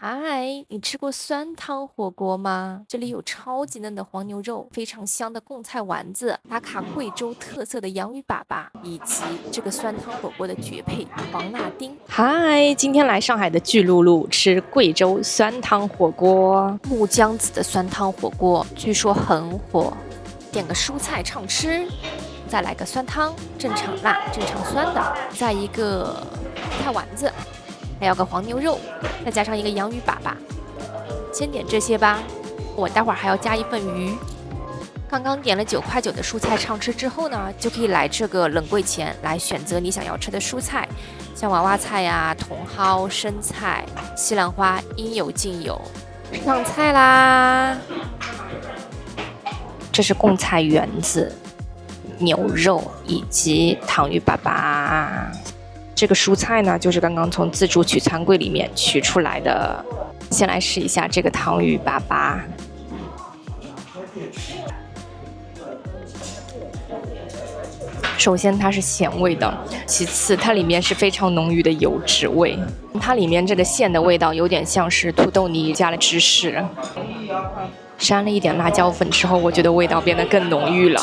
嗨，你吃過酸湯火鍋嗎？這裡有超級嫩的黃牛肉，非常香的貢菜丸子，打卡貴州特色的洋芋粑粑，以及這個酸湯火鍋的絕配黃辣丁。嗨，今天來上海的巨鹿路吃貴州酸湯火鍋，木姜子的酸湯火鍋據說很火，點個蔬菜暢吃，再來個酸湯，正常辣正常酸的，再一個菜丸子。還有個黃牛肉，再加上一個洋芋粑粑，先點這些吧。我待會兒還要加一份魚。剛剛點了9.9塊的蔬菜暢吃之後呢，就可以來這個冷櫃前來選擇你想要吃的蔬菜，像娃娃菜呀、茼蒿、生菜、西蘭花，應有盡有。上菜啦！這是貢菜圓子、牛肉以及糖芋粑粑。這個蔬菜呢，就是剛剛從自助取餐櫃裡面取出來的。先來試一下這個糖芋粑粑。首先它是鹹味的，其次它裡面是非常濃郁的油脂味。它裡面這個餡的味道有點像是土豆泥加了芝士，沾了一點辣椒粉之後，我覺得味道變得更濃郁了。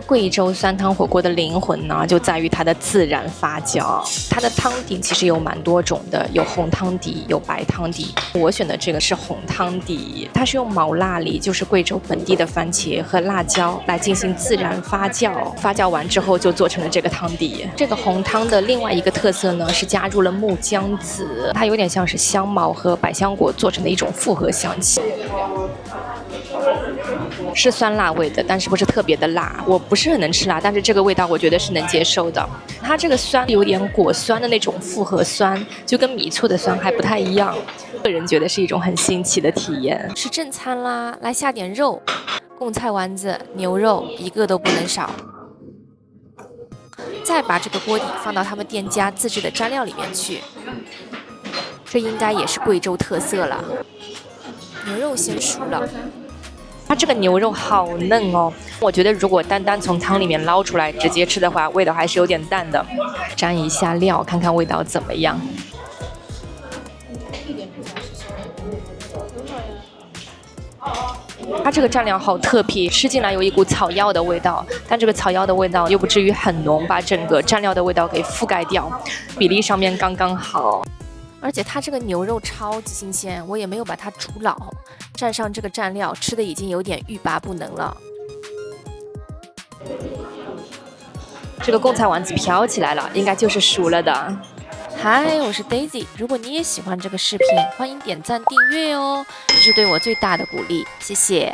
貴州酸湯火鍋的靈魂呢，就在於它的自然發酵。它的湯底其實有蠻多種的，有紅湯底，有白湯底。我選的這個是紅湯底，它是用毛辣梨，就是貴州本地的番茄和辣椒來進行自然發酵。發酵完之後就做成了這個湯底。這個紅湯的另外一個特色呢，是加入了木姜子，它有點像是香茅和百香果做成的一種複合香氣。是酸辣味的，但是不是特別的辣。我不是很能吃辣，但是這個味道我覺得是能接受的。它這個酸有點果酸的那種複合酸，就跟米醋的酸還不太一樣。個人覺得是一種很新奇的體驗。吃正餐啦，來下點肉，貢菜丸子、牛肉一個都不能少。再把這個鍋底放到他們店家自制的蘸料裡面去，這應該也是貴州特色了。牛肉先熟了。它這個牛肉好嫩哦，我覺得如果單單從湯裡面撈出來直接吃的話，味道還是有點淡的。沾一下料，看看味道怎麼樣。它這個蘸料好特別，吃進來有一股草藥的味道，但這個草藥的味道又不至於很濃，把整個蘸料的味道給覆蓋掉，比例上面剛剛好。而且它這個牛肉超級新鮮，我也沒有把它煮老，蘸上這個蘸料，吃的已經有點欲罷不能了。這個貢菜丸子飄起來了，應該就是熟了的。嗨，我是 Daisy， 如果你也喜歡這個視頻，歡迎點讚訂閱哦，這是對我最大的鼓勵，謝謝。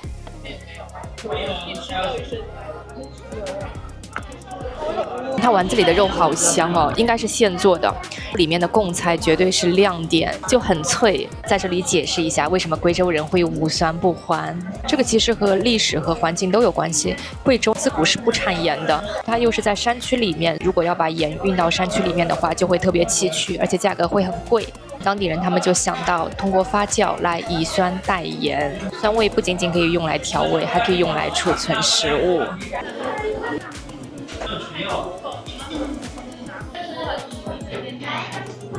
它丸子裡的肉好香哦，應該是現做的。裡面的貢菜絕對是亮點，就很脆。在這裡解釋一下，為什麼貴州人會無酸不歡？這個其實和歷史和環境都有關係。貴州自古是不產鹽的，它又是在山區裡面，如果要把鹽運到山區裡面的話，就會特別崎嶇，而且價格會很貴。當地人他們就想到通過發酵來以酸代鹽，酸味不僅僅可以用來調味，還可以用來儲存食物。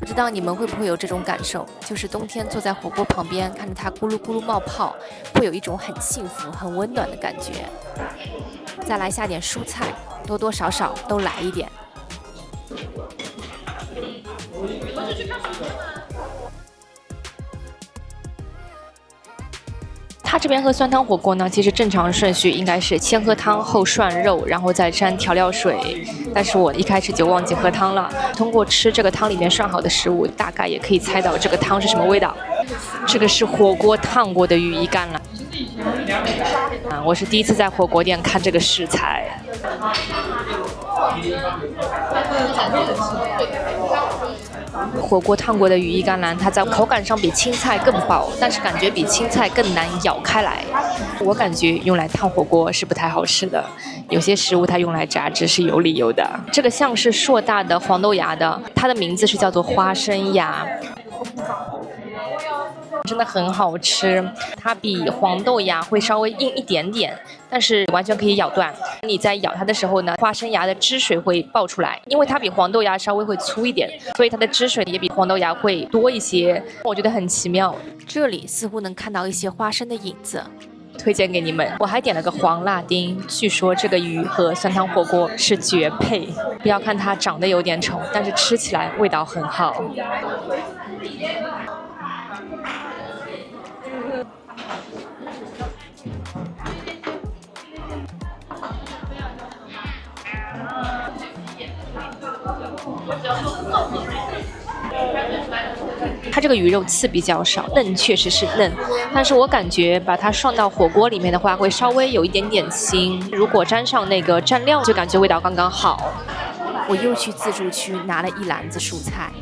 不知道你們會不會有這種感受，就是冬天坐在火鍋旁邊，看着它咕嚕咕嚕冒泡，會有一種很幸福、很溫暖的感覺。再來下點蔬菜，多多少少都來一點。它這邊喝酸湯火鍋呢，其實正常順序應該是先喝湯後涮肉，然後再沾調料水。但是我一開始就忘記喝湯了。通過吃這個湯裡面涮好的食物，大概也可以猜到這個湯是什麼味道。這個是火鍋燙過的羽衣甘藍。我是第一次在火鍋店看這個食材。火鍋燙過的羽衣甘藍，它在口感上比青菜更薄，但是感覺比青菜更難咬開來。我感覺用來燙火鍋是不太好吃的，有些食物它用來炸汁是有理由的。這個像是碩大的黄豆芽的，它的名字是叫做花生芽。真的很好吃。它比黄豆芽会稍微硬一点点，但是完全可以咬断。你在咬它的时候呢，花生芽的汁水会爆出来，因为它比黄豆芽稍微会粗一点，所以它的汁水也比黄豆芽会多一些。我觉得很奇妙。这里似乎能看到一些花生的影子。推荐给你们。我还点了个黄辣丁，据说这个魚和酸湯火鍋是絕配。不要看它長得有點醜，但是吃起來味道很好。它這個魚肉刺比較少，嫩確實是嫩，但是我感覺把它涮到火鍋裡面的話，會稍微有一點點腥。如果沾上那個蘸料，就感覺味道剛剛好。我又去自助區拿了一籃子蔬菜。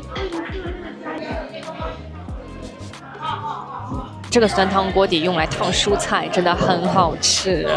這個酸湯鍋底用來燙蔬菜，真的很好吃。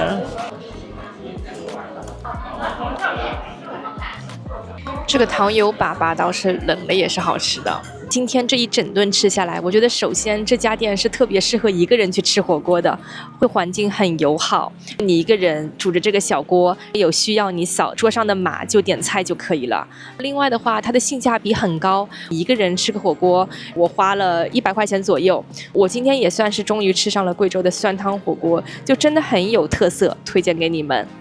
這個糖油粑粑倒是冷了也是好吃的。今天這一整頓吃下來，我覺得首先這家店是特別適合一個人去吃火鍋的，會環境很友好。你一個人煮着這個小鍋，有需要你掃桌上的碼就點菜就可以了。另外的話，它的性價比很高，一個人吃個火鍋，我花了100塊錢左右。我今天也算是終於吃上了貴州的酸湯火鍋，就真的很有特色，推薦給你們。